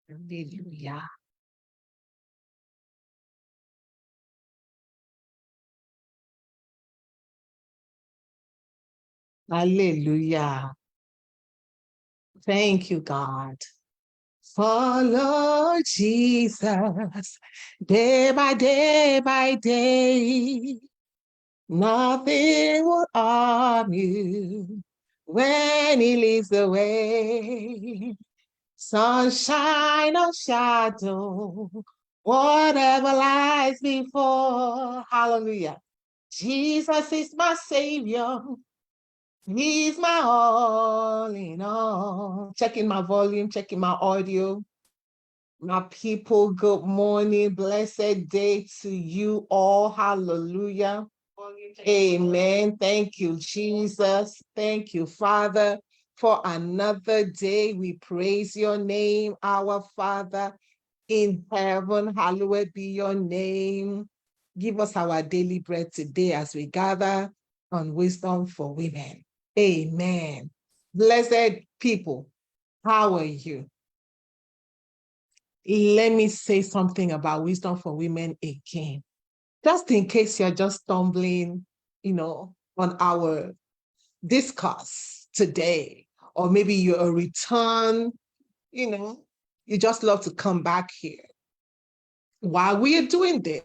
Hallelujah. Hallelujah. Thank you, God. Follow Jesus day by day. Nothing will harm you when he leads the way. Sunshine or shadow, whatever lies before. Hallelujah. Jesus is my savior. He's my all in all. Checking my volume, checking my audio. My people, good morning. Blessed day to you all. Hallelujah. Amen. Thank you, Jesus. Thank you, Father, for another day. We praise your name, our Father in heaven. Hallowed be your name. Give us our daily bread today as we gather on Wisdom for Women. Amen. Blessed people, how are you? Let me say something about Wisdom for Women again. Just in case you're just stumbling, on our discourse today, or maybe you're a return, you just love to come back here. While we are doing this,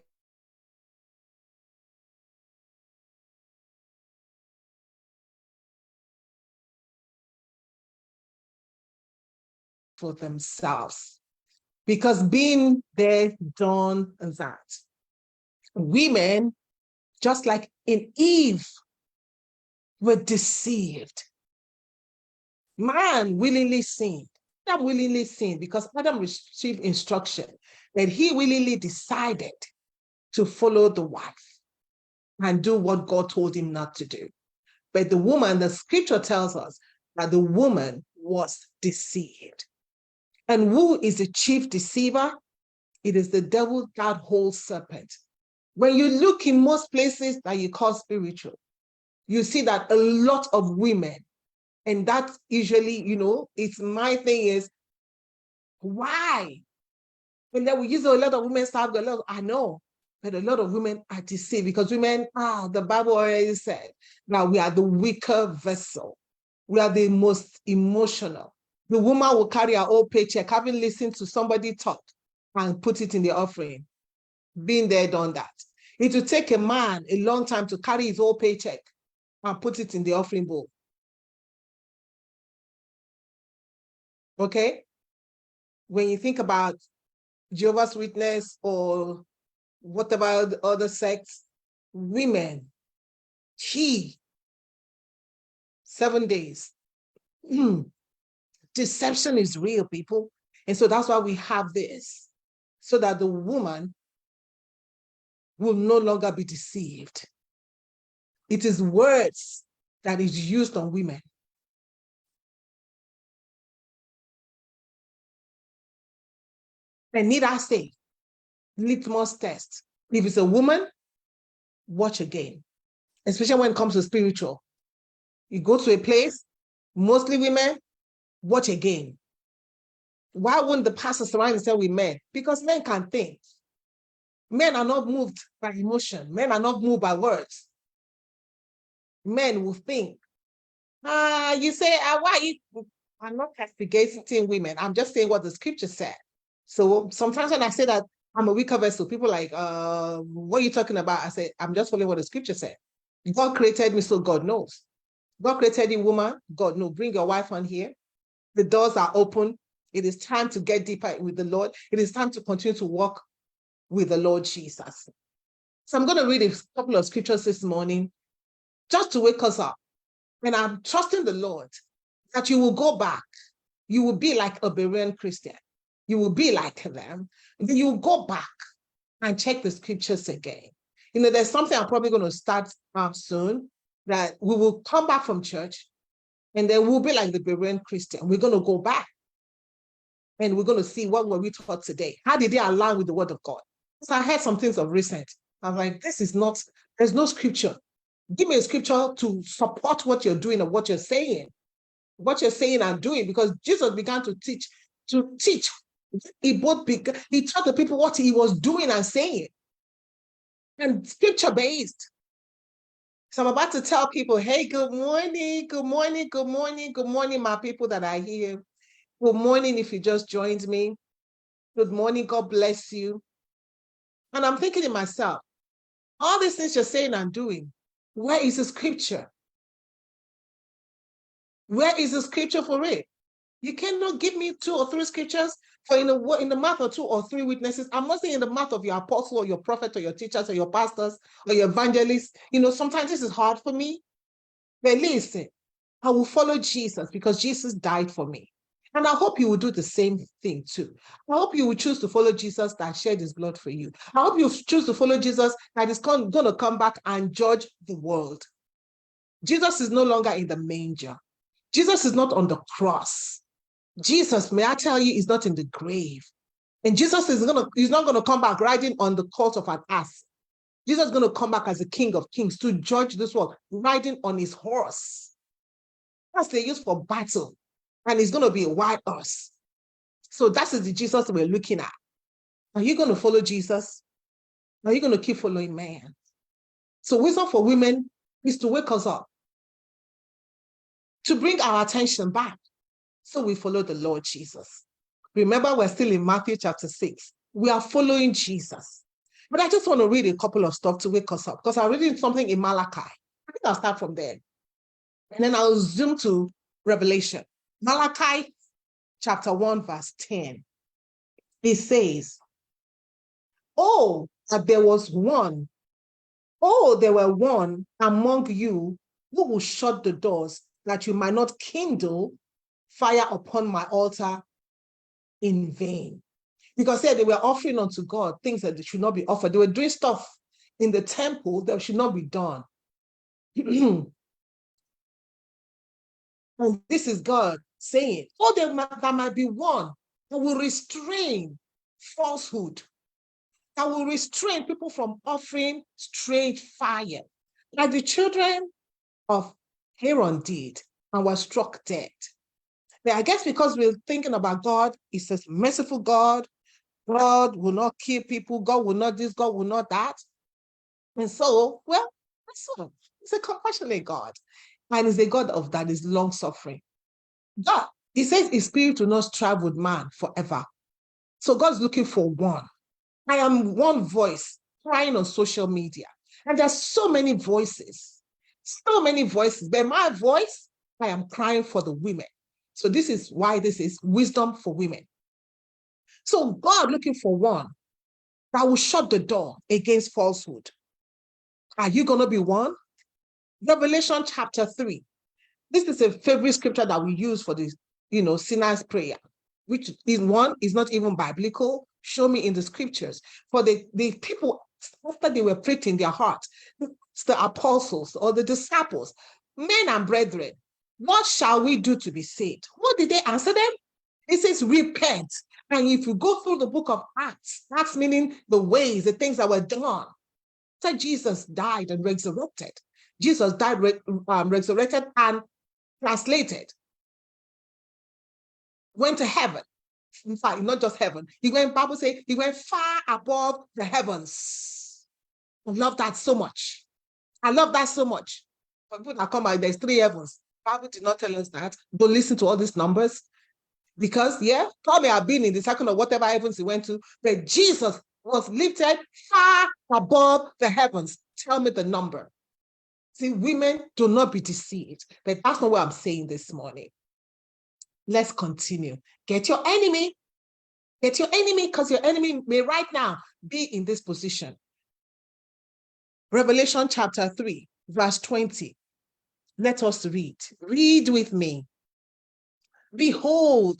for themselves, because being there, done that. Women, just like in Eve, were deceived. Man willingly sinned. Adam willingly sinned because Adam received instruction that he willingly decided to follow the wife and do what God told him not to do. But the woman, the scripture tells us that the woman was deceived. And who is the chief deceiver? It is the devil, that whole serpent. When you look in most places that you call spiritual, you see that a lot of women, and that's usually, it's my thing is, why? And then we use a lot of women serve the Lord. I know, but a lot of women are deceived because women, the Bible already said that we are the weaker vessel. We are the most emotional. The woman will carry her own paycheck, having listened to somebody talk and put it in the offering. Been there, done that. It will take a man a long time to carry his whole paycheck and put it in the offering bowl. Okay? When you think about Jehovah's Witness or whatever the other sects, women, 7 days. Deception is real, people. And so that's why we have this, so that the woman will no longer be deceived. It is words that is used on women. And need I say, litmus test. If it's a woman, watch again, especially when it comes to spiritual. You go to a place, mostly women, watch again. Why wouldn't the pastor surround himself with men? Because men can think. Men are not moved by emotion. Men are not moved by words. Men will think. You say, why you? I'm not castigating women. I'm just saying what the scripture said. So sometimes when I say that I'm a weaker vessel, people are like, what are you talking about? I say, I'm just following what the scripture said. God created me, so God knows. God created you, woman. God knows. Bring your wife on here. The doors are open. It is time to get deeper with the Lord. It is time to continue to walk with the Lord Jesus. So I'm going to read a couple of scriptures this morning just to wake us up. And I'm trusting the Lord that you will go back. You will be like a Berean Christian. You will be like them. And then you will go back and check the scriptures again. There's something I'm probably going to start soon, that we will come back from church and then we'll be like the Berean Christian. We're going to go back and we're going to see what were we taught today. How did they align with the word of God? So I heard some things of recent. I'm like, there's no scripture. Give me a scripture to support what you're doing or what you're saying and doing, because Jesus began to teach He taught the people what he was doing and saying, and scripture-based. So I'm about to tell people, hey, good morning, good morning, good morning, good morning, my people that are here. Good morning if you just joined me. Good morning, God bless you. And I'm thinking to myself, all these things you're saying and doing, where is the scripture? Where is the scripture for it? You cannot give me 2 or 3 scriptures for in the mouth of 2 or 3 witnesses. I'm not saying in the mouth of your apostle or your prophet or your teachers or your pastors or your evangelists. Sometimes this is hard for me. But listen, I will follow Jesus because Jesus died for me. And I hope you will do the same thing too. I hope you will choose to follow Jesus that shed his blood for you. I hope you choose to follow Jesus that is going to come back and judge the world. Jesus is no longer in the manger. Jesus is not on the cross. Jesus, may I tell you, is not in the grave. And Jesus is not going to come back riding on the colt of an ass. Jesus is going to come back as the King of Kings to judge this world, riding on his horse. That's the use for battle. And he's going to be a white horse. So that is the Jesus we're looking at. Are you going to follow Jesus? Are you going to keep following man? So wisdom for women is to wake us up, to bring our attention back. So we follow the Lord Jesus. Remember, we're still in Matthew chapter 6. We are following Jesus. But I just want to read a couple of stuff to wake us up because I'm reading something in Malachi. I think I'll start from there. And then I'll zoom to Revelation. Malachi chapter 1, verse 10. It says, oh, that there was one. Oh, there were one among you who will shut the doors that you might not kindle fire upon my altar in vain. Because they were offering unto God things that should not be offered. They were doing stuff in the temple that should not be done. And this is God saying, oh, there might be one that will restrain falsehood, that will restrain people from offering strange fire, like the children of Aaron did and were struck dead. But I guess because we're thinking about God, He's a merciful God. God will not kill people. God will not this. God will not that. And so, well, He's a compassionate God. And He's a God of that is long-suffering. God, He says His spirit will not strive with man forever. So God's looking for one. I am one voice crying on social media. And there's so many voices. But my voice, I am crying for the women. So this is why this is wisdom for women. So God looking for one that will shut the door against falsehood. Are you going to be one? Revelation chapter 3. This is a favorite scripture that we use for this, sinner's prayer, which is one is not even biblical. Show me in the scriptures. For the people, after they were pricked in their heart, it's the apostles or the disciples, men and brethren, what shall we do to be saved? What did they answer them? It says, repent. And if you go through the book of Acts, Acts meaning the ways, the things that were done. So Jesus died and resurrected. Jesus died, resurrected, and translated. Went to heaven. In fact, not just heaven. Bible says he went far above the heavens. I love that so much. For people that come out, there's 3 heavens. Bible did not tell us that. Don't listen to all these numbers. Because, Paul may have been in the second or whatever heavens he went to, but Jesus was lifted far above the heavens. Tell me the number. See, women, do not be deceived. But that's not what I'm saying this morning. Let's continue. Get your enemy. Get your enemy, because your enemy may right now be in this position. Revelation chapter 3, verse 20. Let us read. Read with me. Behold,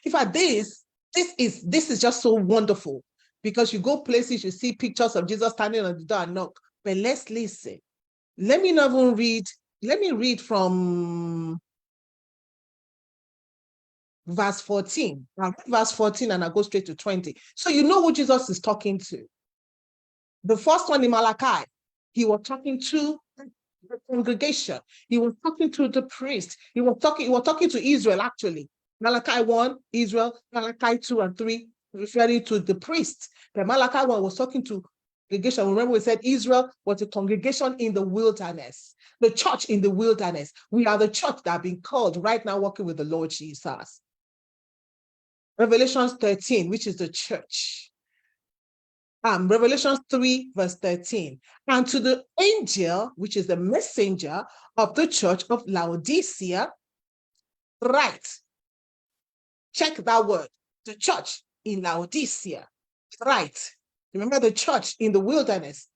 in fact, this is just so wonderful, because you go places, you see pictures of Jesus standing on the door and knock. But let's listen. Let me not even read. Let me read from verse 14. I'll read verse 14 and I'll go straight to 20. So you know who Jesus is talking to. The first one in Malachi, he was talking to the congregation. He was talking to the priest. He was talking to Israel, actually. Malachi 1, Israel, Malachi 2 and 3, referring to the priest. But Malachi 1 was talking to congregation. Remember, we said Israel was a congregation in the wilderness, the church in the wilderness. We are the church that have been called right now, working with the Lord Jesus. Revelation 13, which is the church. Revelation 3, verse 13. And to the angel, which is the messenger of the church of Laodicea, write. Check that word, the church in Laodicea. Right. Remember the church in the wilderness,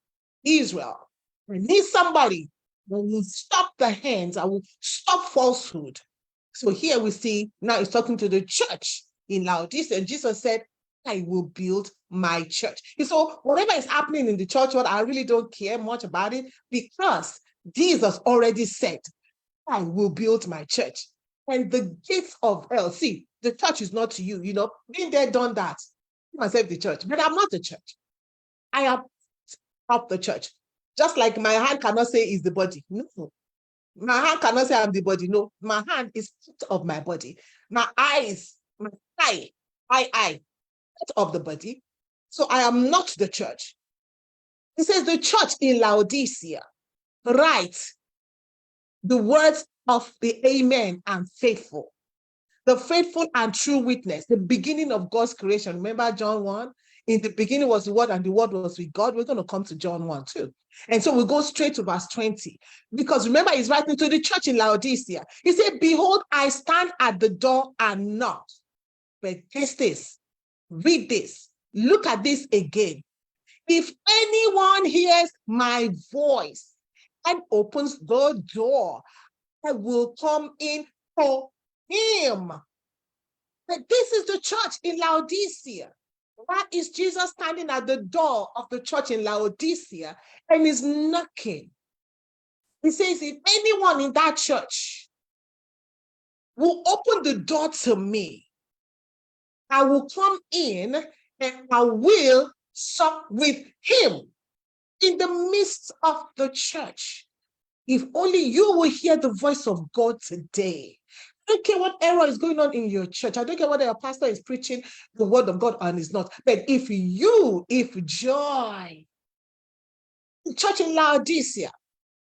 Israel. I need somebody who will stop the hands, I will stop falsehood. So here we see, now he's talking to the church in Laodicea. And Jesus said, I will build my church. So whatever is happening in the church, I really don't care much about it, because Jesus already said, I will build my church. And the gates of hell, see, the church is not to you, been there, done that. Myself the church, but I'm not the church. I am of the church. Just like my hand cannot say is the body. No. My hand cannot say I'm the body. No, my hand is part of my body. My eyes, my eye, part of the body. So I am not the church. He says the church in Laodicea, write the words of the amen and faithful, the faithful and true witness, the beginning of God's creation. Remember John 1? In the beginning was the word, and the word was with God. We're going to come to John 1 too. And so we'll go straight to verse 20. Because remember, he's writing to the church in Laodicea. He said, behold, I stand at the door and knock. But guess this, read this, look at this again. If anyone hears my voice and opens the door, I will come in for him. But this is the church in Laodicea. That is Jesus standing at the door of the church in Laodicea and is knocking. He says, if anyone in that church will open the door to me, I will come in and I will sup with him in the midst of the church. If only you will hear the voice of God today. I don't care what error is going on in your church. I don't care whether your pastor is preaching the word of God and is not. But if joy, the church in Laodicea,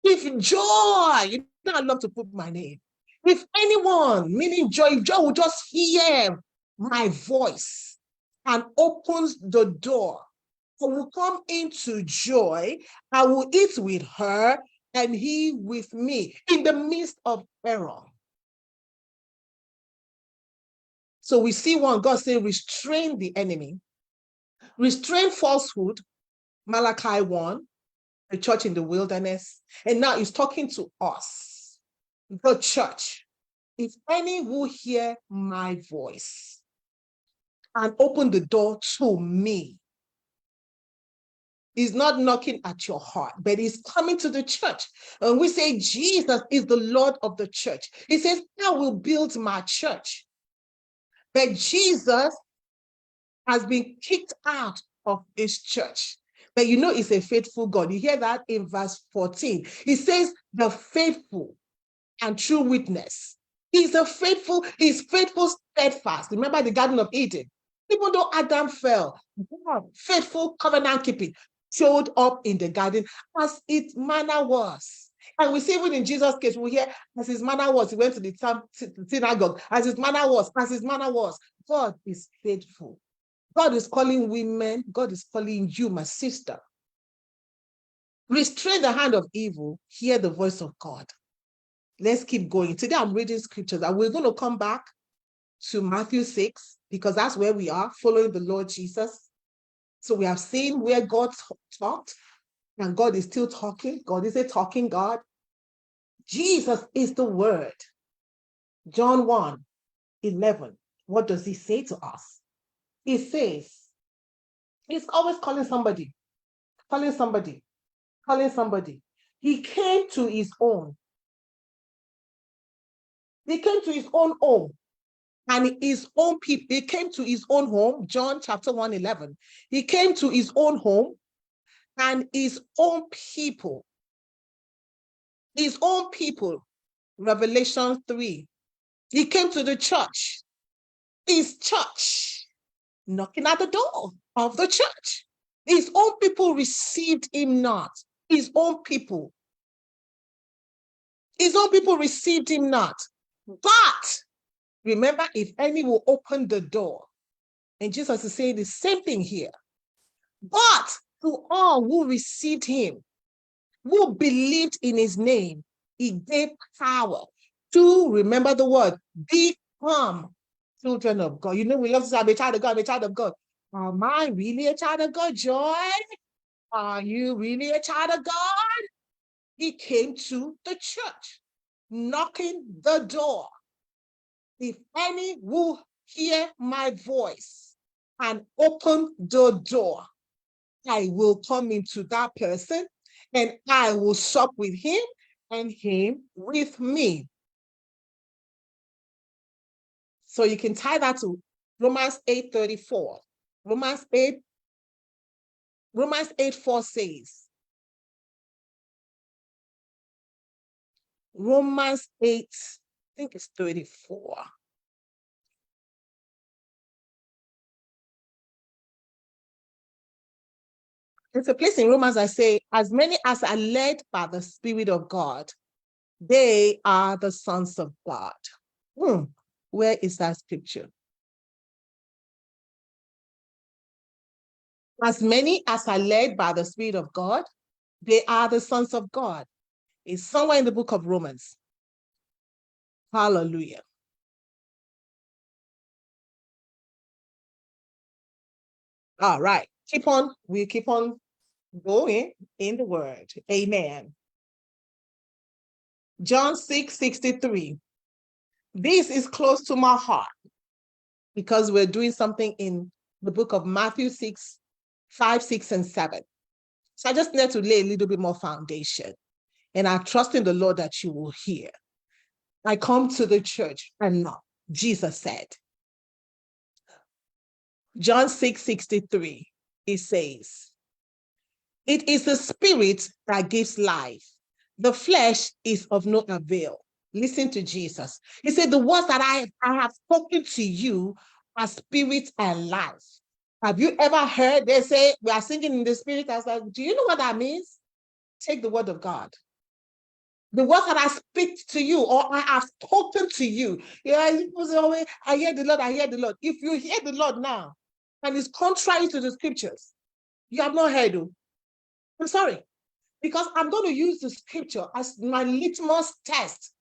if joy, you know I love to put my name. If anyone, meaning joy, if joy will just hear my voice and opens the door, I will come into joy. I will eat with her and he with me in the midst of error. So we see God say, restrain the enemy, restrain falsehood, Malachi 1, the church in the wilderness. And now he's talking to us, the church. If any will hear my voice and open the door to me, he's not knocking at your heart, but he's coming to the church. And we say Jesus is the Lord of the church. He says, I will build my church. But Jesus has been kicked out of his church. But he's a faithful God. You hear that in verse 14. He says, the faithful and true witness. He's faithful, steadfast. Remember the Garden of Eden? Even though Adam fell, God, faithful covenant keeping, showed up in the garden as its manner was. And we see even in Jesus' case, we hear as his manner was, he went to the synagogue, as his manner was. God is faithful. God is calling women, God is calling you, my sister. Restrain the hand of evil, hear the voice of God. Let's keep going. Today I'm reading scriptures, and we're going to come back to Matthew 6, because that's where we are, following the Lord Jesus. So we have seen where God talked, and God is still talking. God is a talking God. Jesus is the word. John 1:11. What does he say to us? He says, he's always calling somebody. He came to his own. He came to his own home. And his own people, he came to his own home, John chapter 1:11. He came to his own home and his own people, Revelation 3. He came to the church, his church. knocking at the door of the church. His own people received him not. His own people. His own people received him not. But remember, if any will open the door, and Jesus is saying the same thing here. But to all who received him, who believed in his name, he gave power to, remember the word, become children of God. You know, we love to say, I'm a child of God, I'm a child of God. Am I really a child of God, Joy? Are you really a child of God? He came to the church, knocking the door. If any will hear my voice and open the door, I will come into that person and I will sup with him and him with me. So you can tie that to Romans 8:34. Romans 8:4 says, Romans 8, I think it's 34. It's a place in Romans I say, as many as are led by the Spirit of God, they are the sons of God. Where is that scripture? As many as are led by the Spirit of God, they are the sons of God. It's somewhere in the book of Romans. Hallelujah. All right. We keep on going in the word. Amen. John 6:63. This is close to my heart because we're doing something in the book of Matthew 6:5, 6, and 7. So I just need to lay a little bit more foundation. And I trust in the Lord that you will hear. I come to the church and knock. Jesus said, John 6:63, it says, it is the spirit that gives life. The flesh is of no avail. Listen to Jesus. He said, the words that I have spoken to you are spirit and life. Have you ever heard they say, we are singing in the spirit? I was like, do you know what that means? Take the word of God. The words that I speak to you or I have spoken to you. Yeah, people say, oh, I hear the Lord, I hear the Lord. If you hear the Lord now and it's contrary to the scriptures, you have not heard him. I'm sorry, because I'm going to use the scripture as my litmus test.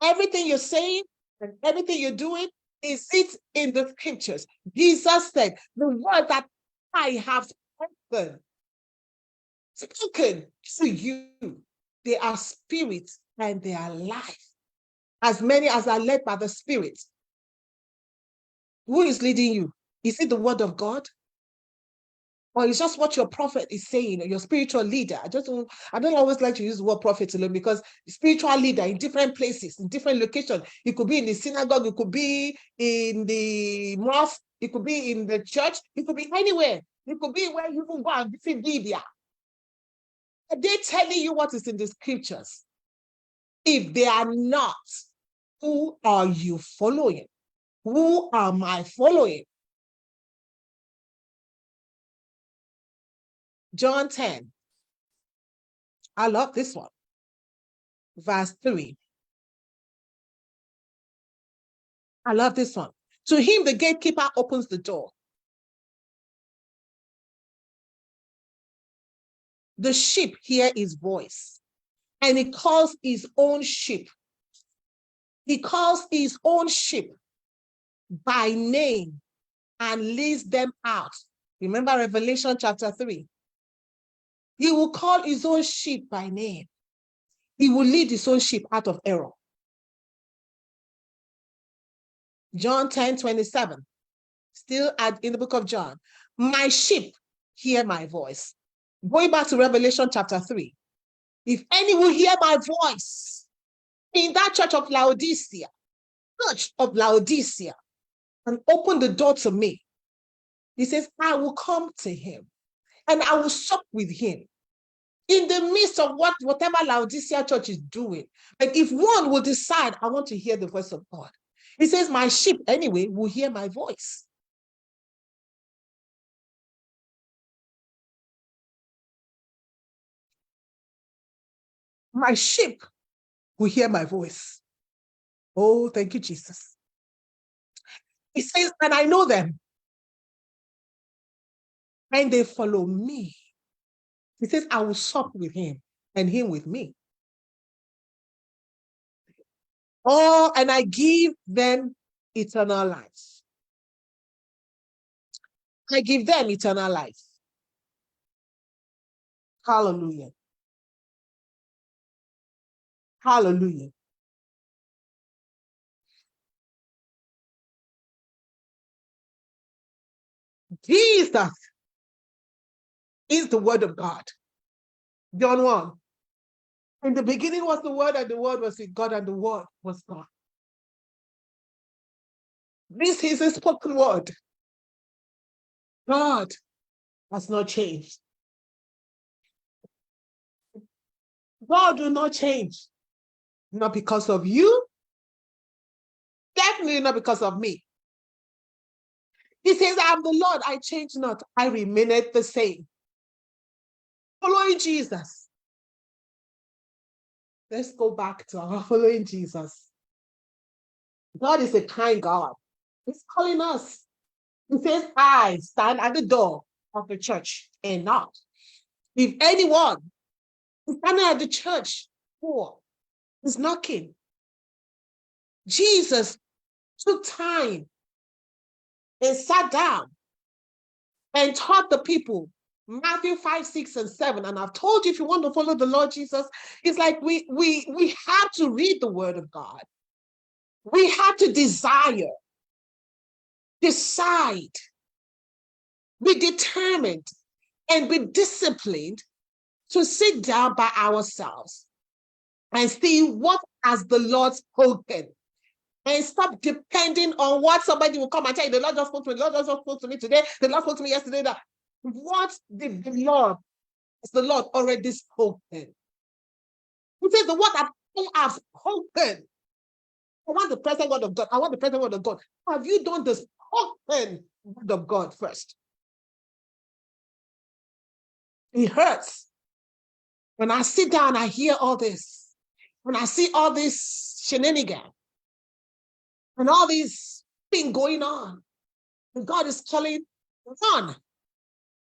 Everything you're saying and everything you're doing, is it in the scriptures? Jesus said, the word that I have spoken to you, they are spirit and they are life. As many as are led by the Spirit. Who is leading you? Is it the word of God? Or it's just what your prophet is saying, or your spiritual leader? I don't always like to use the word prophet alone because spiritual leader in different places, in different locations. It could be in the synagogue, it could be in the mosque, it could be in the church, it could be anywhere. It could be where you can go and visit Libya. Are they telling you what is in the scriptures? If they are not, who are you following? Who am I following? John 10. I love this one. Verse 3. I love this one. To him, the gatekeeper opens the door. The sheep hear his voice, and he calls his own sheep. He calls his own sheep by name and leads them out. Remember Revelation chapter 3. He will call his own sheep by name. He will lead his own sheep out of error. John 10:27. Still in the book of John. My sheep hear my voice. Going back to Revelation chapter 3. If any will hear my voice in that church of Laodicea, and open the door to me, he says, I will come to him and I will sup with him in the midst of whatever Laodicea church is doing. But if one will decide, I want to hear the voice of God, he says, my sheep anyway will hear my voice. My sheep will hear my voice. Oh, thank you, Jesus. He says, and I know them, and they follow me. He says, I will sup with him, and him with me. Oh, and I give them eternal life. I give them eternal life. Hallelujah. Hallelujah. Jesus is the word of God. John 1. In the beginning was the word, and the word was with God, and the word was God. This is a spoken word. God has not changed. God will not change. Not because of you, definitely not because of me. He says, I am the Lord, I change not, I remain the same. Following Jesus. Let's go back to our following Jesus. God is a kind God. He's calling us. He says, I stand at the door of the church and knock. If anyone is standing at the church door is knocking, Jesus took time and sat down and taught the people Matthew 5, 6, and 7. And I've told you, if you want to follow the Lord Jesus, it's like we have to read the word of God. We have to desire, decide, be determined, and be disciplined to sit down by ourselves and see what has the Lord spoken. And stop depending on what somebody will come and tell you. The Lord just spoke to me. The Lord just spoke to me today. The Lord spoke to me yesterday. That what did the Lord already spoken? He says the word that I have spoken. I want the present word of God. I want the present word of God. Have you done the spoken word of God first? It hurts. When I sit down, I hear all this. When I see all this shenanigan and all these things going on, and God is calling one.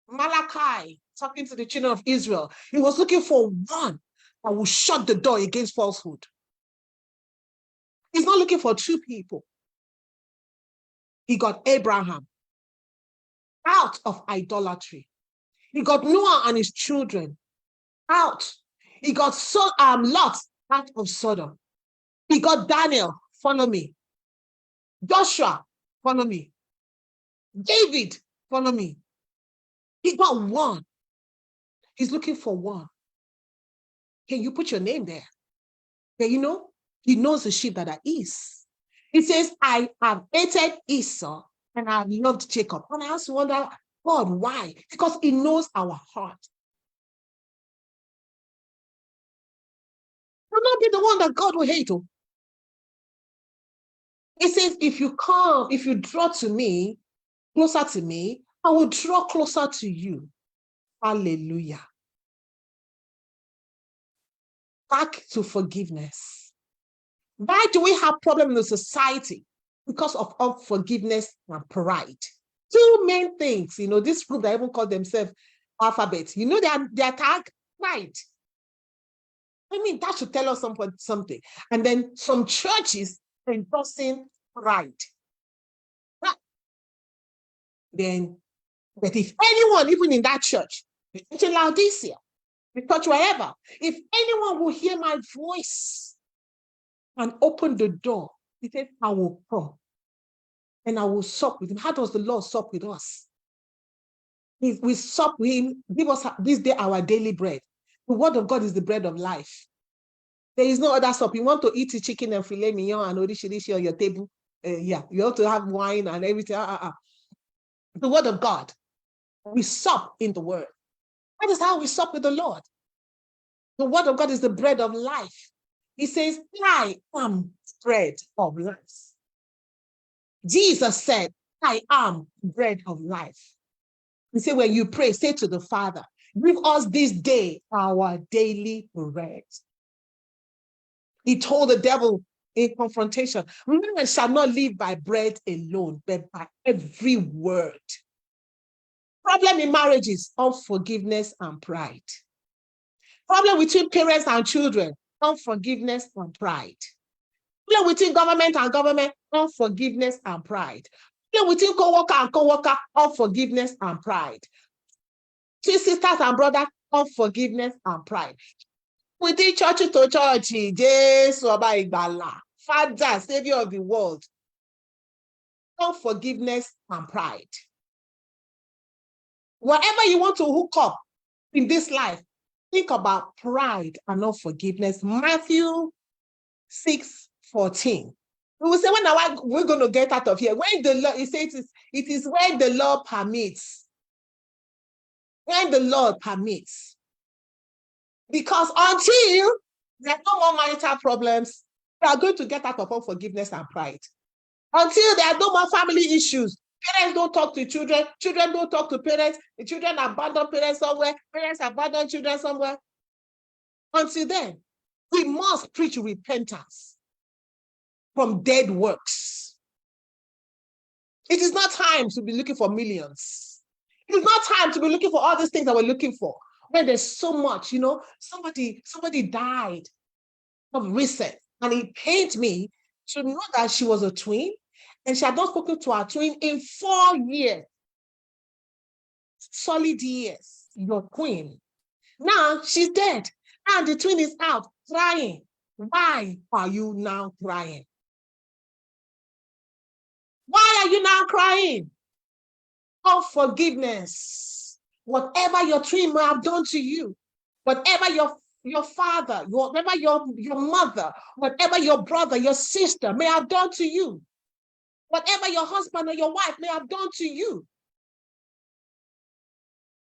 Malachi, talking to the children of Israel, he was looking for one that will shut the door against falsehood. He's not looking for two people. He got Abraham out of idolatry. He got Noah and his children out. He got Lot out of Sodom. He got Daniel, follow me. Joshua, follow me. David, follow me. He got one. He's looking for one. Can you put your name there? Yeah, you know, he knows the sheep that are his. He says, I have hated Esau and I have loved Jacob. And I also wonder, God, why? Because he knows our heart. Will not be the one that God will hate. He says, if you draw to me, closer to me, I will draw closer to you. Hallelujah. Back to forgiveness. Why do we have problems in the society? Because of unforgiveness and pride. Two main things, this group that even call themselves alphabet, their tag, pride. I mean, that should tell us something. And then some churches endorsing pride. But if anyone, even in that church, the church in Laodicea, the church wherever, if anyone will hear my voice and open the door, he said, I will come and I will sup with him. How does the Lord sup with us? We sup with him, give us this day our daily bread. The word of God is the bread of life. There is no other sup. You want to eat the chicken and filet mignon and orishi on your table. You have to have wine and everything. The word of God. We sup in the word. That is how we sup with the Lord. The word of God is the bread of life. He says, I am bread of life. Jesus said, I am bread of life. He said, when you pray, say to the Father, give us this day our daily bread. He told the devil in confrontation, man shall not live by bread alone, but by every word. Problem in marriage is unforgiveness and pride. Problem between parents and children, unforgiveness and pride. Problem between government and government, unforgiveness and pride. Problem between co-worker and co-worker, unforgiveness and pride. Between sisters and brothers, unforgiveness and pride. Within church to church, Jesus, Father, Savior of the world, unforgiveness and pride. Whatever you want to hook up in this life, think about pride and unforgiveness. Matthew 6:14. We will say, when are we going to get out of here? When the Lord, he says it is when the Lord permits. When the Lord permits. Because until there's no more marital problems, we are going to get out of unforgiveness and pride. Until there are no more family issues. Parents don't talk to children. Children don't talk to parents. The children abandon parents somewhere. Parents abandon children somewhere. Until then, we must preach repentance from dead works. It is not time to be looking for millions. It is not time to be looking for all these things that we're looking for. When there's so much, somebody died of recent, and it pained me to know that she was a twin, and she had not spoken to her twin in 4 years. Solid years, your queen. Now she's dead, and the twin is out crying. Why are you now crying? Why are you now crying? Unforgiveness. Whatever your twin may have done to you, whatever your father, whatever your mother, whatever your brother, your sister may have done to you, whatever your husband or your wife may have done to you.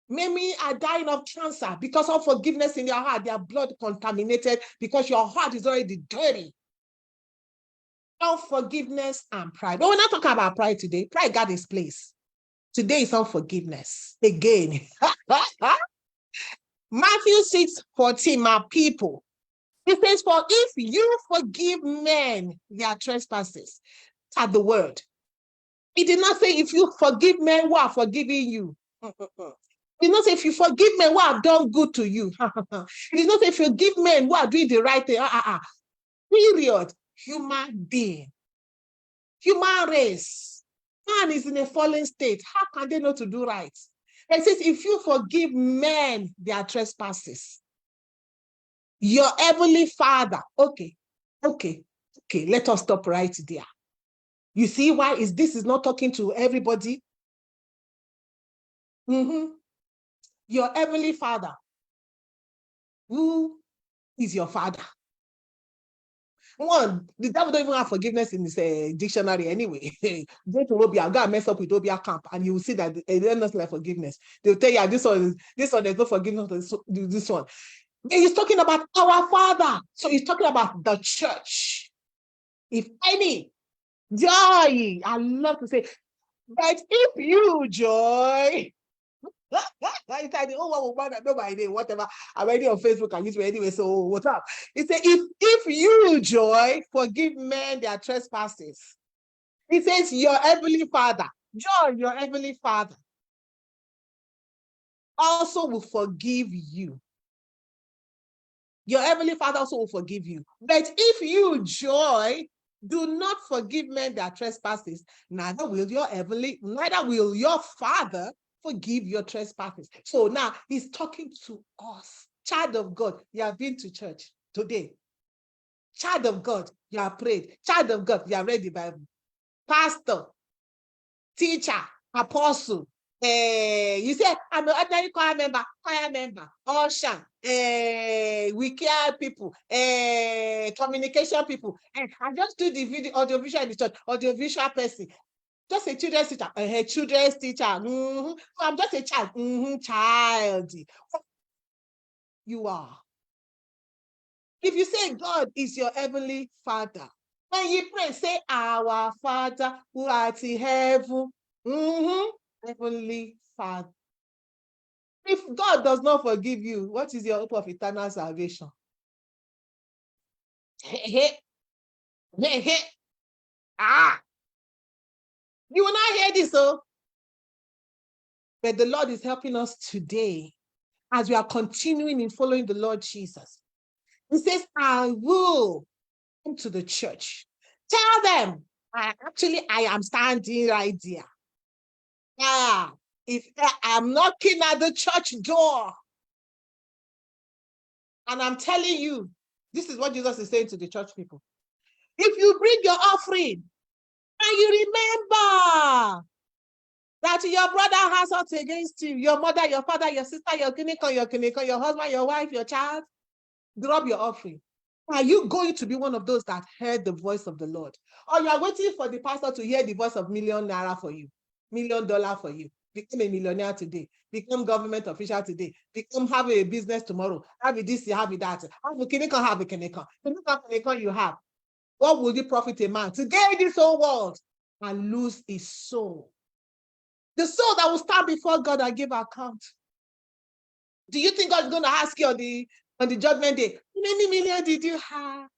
Many are dying of cancer because of forgiveness in their heart. Their blood contaminated because your heart is already dirty. Unforgiveness and pride. But we're not talking about pride today. Pride got its place. Today is unforgiveness. Again. Matthew 6:14, my people. It says, for if you forgive men their trespasses, at the word. It did not say if you forgive men who are forgiving you. It did not say if you forgive men who have done good to you. It did not say if you give men who are doing the right thing. Period. Human being. Human race. Man is in a fallen state. How can they know to do right? It says if you forgive men their trespasses, your heavenly Father. Okay. Let us stop right there. You see why this is not talking to everybody? Your heavenly Father. Who is your father? One, the devil don't even have forgiveness in his dictionary anyway. Go to Obia, go and mess up with Obia camp, and you will see that they're not like forgiveness. They'll tell you, this one, there's no forgiveness, this one. He's talking about our Father. So he's talking about the church. If any, joy, I love to say, but if you, Joy, I said, oh, I know my name, whatever. I'm already on Facebook and YouTube anyway, so what's up? He said, if you, Joy, forgive men their trespasses. He says, your heavenly Father, Joy, your heavenly Father, also will forgive you. Your heavenly Father also will forgive you. But if you, Joy, do not forgive men their trespasses, neither will your Father forgive your trespasses. So now he's talking to us. Child of God, you have been to church today. Child of God, you have prayed. Child of God, you have read the Bible. Pastor, teacher, apostle. You say, I'm an ordinary choir member, usher, we care people, communication people. And I just do the video, audiovisual in the church, audiovisual person. Just a children's teacher, a children's teacher. So I'm just a child. Child. You are. If you say God is your heavenly Father, when you pray, say, our Father who art in heaven. Heavenly Father. If God does not forgive you, what is your hope of eternal salvation? Ah, you will not hear this, oh. But the Lord is helping us today as we are continuing in following the Lord Jesus. He says, I will come to the church. Tell them, I am standing right there. If I'm knocking at the church door, and I'm telling you, this is what Jesus is saying to the church people. If you bring your offering, and you remember that your brother has ought against you, your mother, your father, your sister, your clinical, your husband, your wife, your child, drop your offering. Are you going to be one of those that heard the voice of the Lord? Or you are waiting for the pastor to hear the voice of $1 million for you, $1 million for you? Become a millionaire today, become government official today, have a business tomorrow, have a this, have a that, have a clinical, you have. What will it profit a man to gain this whole world and lose his soul? The soul that will stand before God and give account. Do you think God is going to ask you on the judgment day, how many million did you have?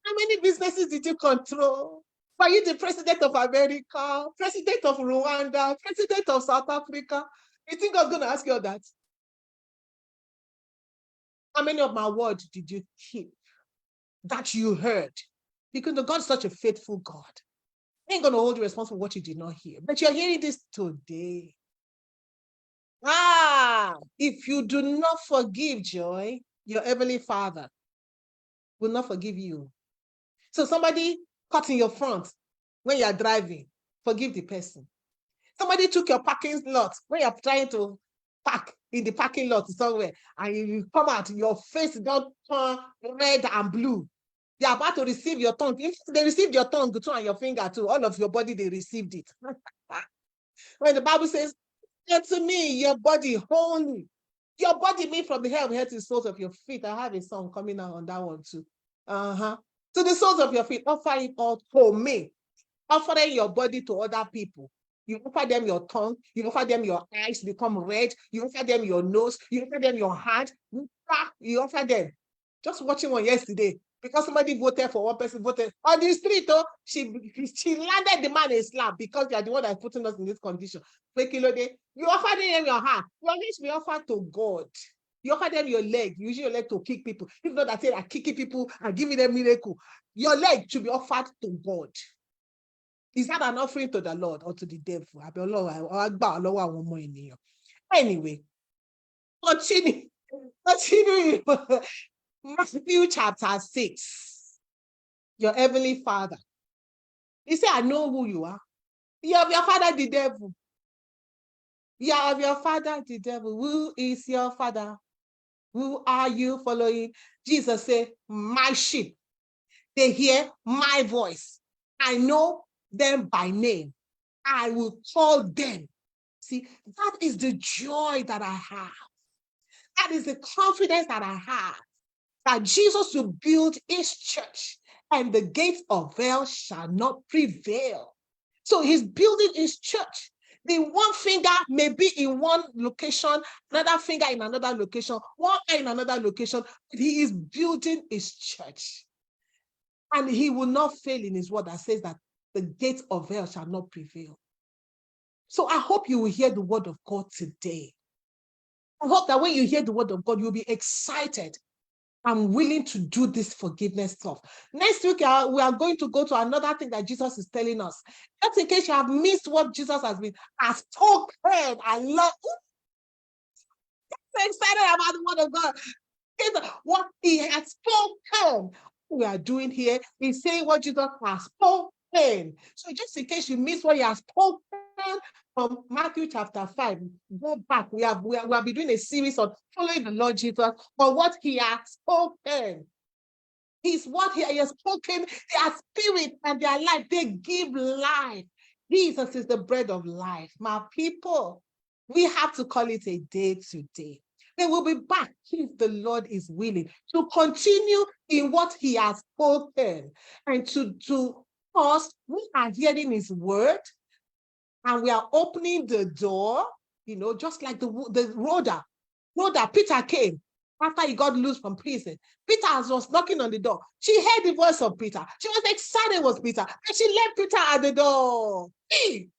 How many businesses did you control? Were you the president of America, president of Rwanda, president of South Africa? You think God's going to ask you all that? How many of my words did you keep that you heard? Because God is such a faithful God. He ain't going to hold you responsible for what you did not hear. But you're hearing this today. If you do not forgive, Joy, your heavenly Father will not forgive you. So somebody cut in your front when you're driving, forgive the person. Somebody took your parking lot when you're trying to park in the parking lot somewhere, and you come out, your face don't turn red and blue. They're about to receive your tongue. If they received your tongue too and your finger too, all of your body, they received it. When the Bible says, to me, your body holy. Your body made from the hair of your head to the soles of your feet. I have a song coming out on that one too. To the soles of your feet, offer it all to me. Offering your body to other people. You offer them your tongue, you offer them your eyes become red, you offer them your nose, you offer them your hand, you offer them. Just watching one yesterday, because somebody voted for one person, voted on the street, she landed the man a slap because you are the one that's putting us in this condition. You offer them your hand, your hands be offered to God. You offer them your leg, you use your leg to kick people. If not, I say I'm kicking people and giving them miracle. Your leg should be offered to God. Is that an offering to the Lord or to the devil? Anyway, continue. Matthew chapter 6. Your heavenly Father. He said, I know who you are. You have your father, the devil. You have your father, the devil. Who is your father? Who are you following? Jesus said, my sheep. They hear my voice. I know them by name. I will call them. See, that is the joy that I have. That is the confidence that I have. That Jesus will build his church and the gates of hell shall not prevail. So he's building his church. The one finger may be in one location, another finger in another location, one eye in another location. He is building his church. And he will not fail in his word that says that the gates of hell shall not prevail. So I hope you will hear the word of God today. I hope that when you hear the word of God, you'll be excited and willing to do this forgiveness stuff. Next week, we are going to go to another thing that Jesus is telling us. Just in case you have missed what Jesus has spoken. I love so excited about the word of God. What he has spoken. We are doing here is saying what Jesus has spoken. So just in case you missed what he has spoken from Matthew chapter 5, go back. We have been doing a series on following the Lord Jesus for what he has spoken. His what he has spoken, their spirit and their life, they give life. Jesus is the bread of life. My people, we have to call it a day today. They will be back if the Lord is willing to continue in what he has spoken. And to us, we are hearing his word and we are opening the door, just like the Rhoda. Peter came. After he got loose from prison, Peter was knocking on the door. She heard the voice of Peter. She was excited it was Peter. And she left Peter at the door. She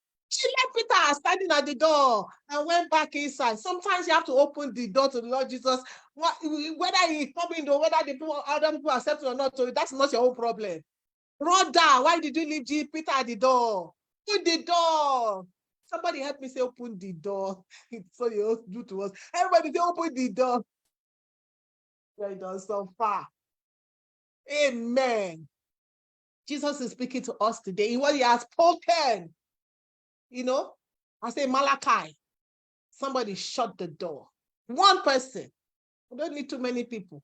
left Peter standing at the door and went back inside. Sometimes you have to open the door to the Lord Jesus. Whether he come in or whether the other people accept it or not, so that's not your own problem. Brother, why did you leave Peter at the door? Open the door. Somebody help me say, open the door. So you do to us. Everybody say, open the door. It does so far. Amen. Jesus is speaking to us today in what he has spoken. You know, I say Malachi. Somebody shut the door. One person. We don't need too many people.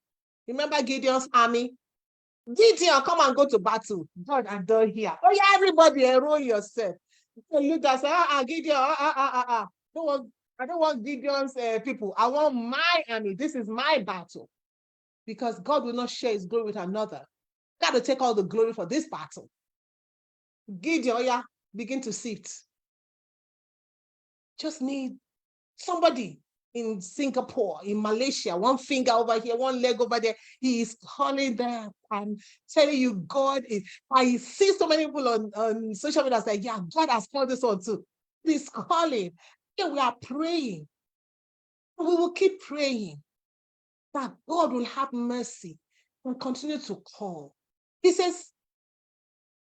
Remember Gideon's army? Gideon, come and go to battle. God, I'm done here. Oh yeah, everybody enroll yourself. Look at say, Gideon, I don't want Gideon's people. I want my army. This is my battle. Because God will not share his glory with another. Got to take all the glory for this battle. Gideon, yeah, begin to sift. Just need somebody in Singapore, in Malaysia, one finger over here, one leg over there. He is calling them and telling you God is. I see so many people on social media say, yeah, God has called this one too. He's calling. Yeah, we are praying. We will keep praying that God will have mercy and continue to call. He says,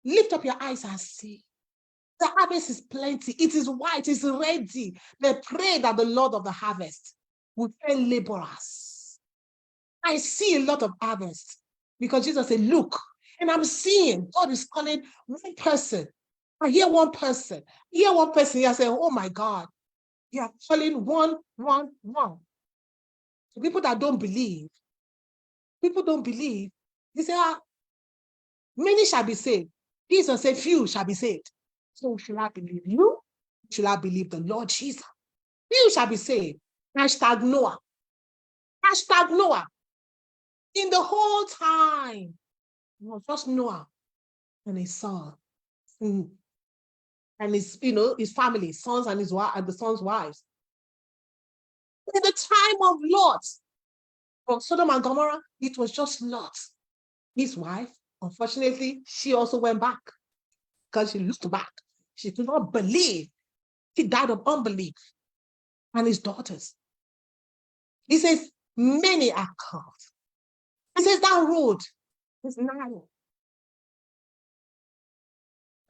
lift up your eyes and see. The harvest is plenty. It is white. It's ready. They pray that the Lord of the harvest will send laborers. I see a lot of harvest because Jesus said, look, and I'm seeing God is calling one person. I hear one person. I hear one person. I say, oh my God, you are calling one. So people that don't believe, they say, many shall be saved. Jesus said, few shall be saved. So should I believe you? Should I believe the Lord Jesus? Few shall be saved. Hashtag Noah. Hashtag Noah. In the whole time, it was just Noah and his son. And his, his family, sons and the sons' wives. In the time of Lot, from Sodom and Gomorrah, it was just Lot. His wife, unfortunately, she also went back because she looked back. She could not believe. She died of unbelief. And his daughters. He says, many are called. He says, that road is narrow.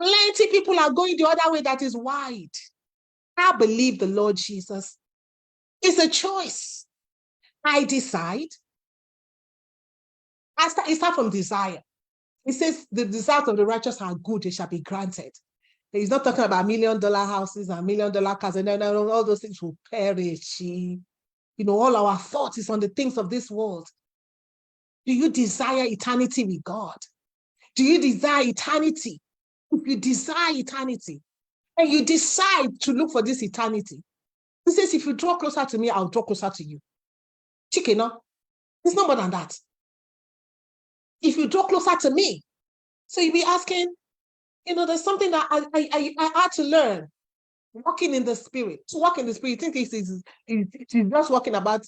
Plenty people are going the other way that is wide. I believe the Lord Jesus. It's a choice. I decide. It starts from desire. It says the desires of the righteous are good, they shall be granted. He's not talking about $1 million houses and $1 million cars, and then all those things will perish. All our thoughts is on the things of this world. Do you desire eternity with God? Do you desire eternity? If you desire eternity, and you decide to look for this eternity, he says, if you draw closer to me, I'll draw closer to you. Chicken, no? It's not more than that. If you draw closer to me, so you'll be asking, there's something that I had to learn. Walking in the spirit. To walk in the spirit, you think it's just walking about,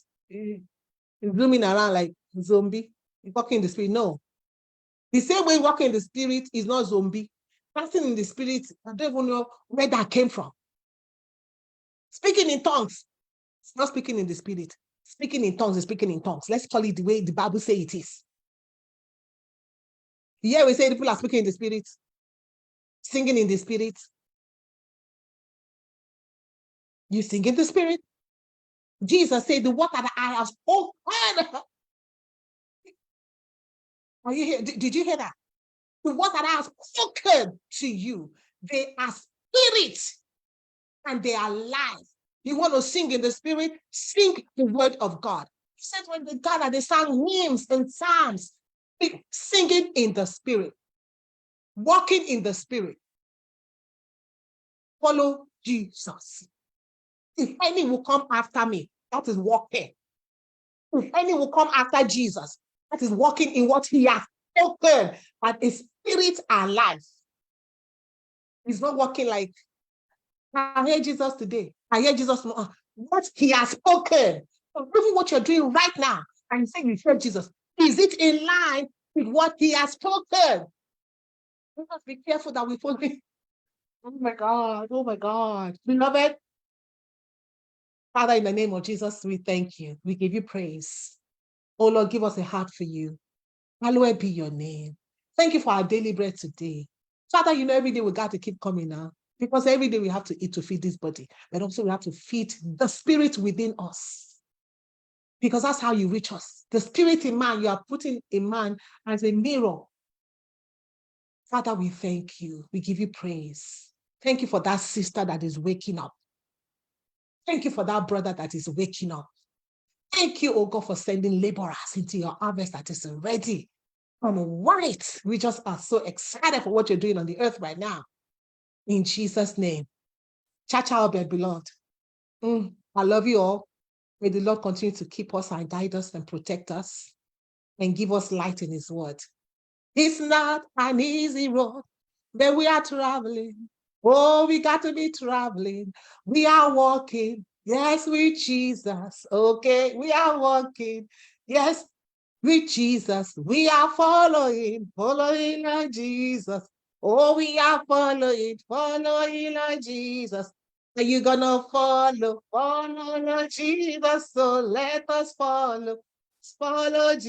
zooming around like a zombie. Walking in the spirit, no. The same way walking in the spirit is not zombie. Passing in the spirit, I don't even know where that came from. Speaking in tongues, it's not speaking in the spirit. Speaking in tongues is speaking in tongues. Let's call it the way the Bible says it is. Here we say people are speaking in the spirit, singing in the spirit. You sing in the spirit. Jesus said, the water that I have spoken. Are you here? Did you hear that? The water that I have spoken to you, they are spirit and they are life. You want to sing in the spirit? Sing the word of God. He said when they gathered, they sang hymns and psalms, singing in the spirit, walking in the spirit. Follow Jesus. If any will come after me, that is walking. If any will come after Jesus, that is walking in what he has spoken, but his spirit and life. He's not walking like, I hear Jesus today. I hear Jesus. What he has spoken. Even what you're doing right now, and say you fear Jesus? Is it in line with what he has spoken? Let us be careful that we follow him. Oh my God, oh my God. Beloved, Father, in the name of Jesus, we thank you. We give you praise. Oh Lord, give us a heart for you. Hallowed be your name. Thank you for our daily bread today. Father, you know, every day we got to keep coming now because every day we have to eat to feed this body, but also we have to feed the spirit within us because that's how you reach us. The spirit in man, you are putting a man as a mirror. Father, we thank you. We give you praise. Thank you for that sister that is waking up. Thank you for that brother that is waking up. Thank you, oh God, for sending laborers into your harvest that is ready. And white, we just are so excited for what you're doing on the earth right now. In Jesus' name. Ciao, beloved. I love you all. May the Lord continue to keep us and guide us and protect us and give us light in his word. It's not an easy road that we are traveling. Oh, we got to be traveling. We are walking. Yes, with Jesus. Okay, we are walking. Yes, with Jesus. We are following Lord Jesus. Oh, we are following Lord Jesus. Are you gonna follow Lord Jesus? So let us follow Jesus.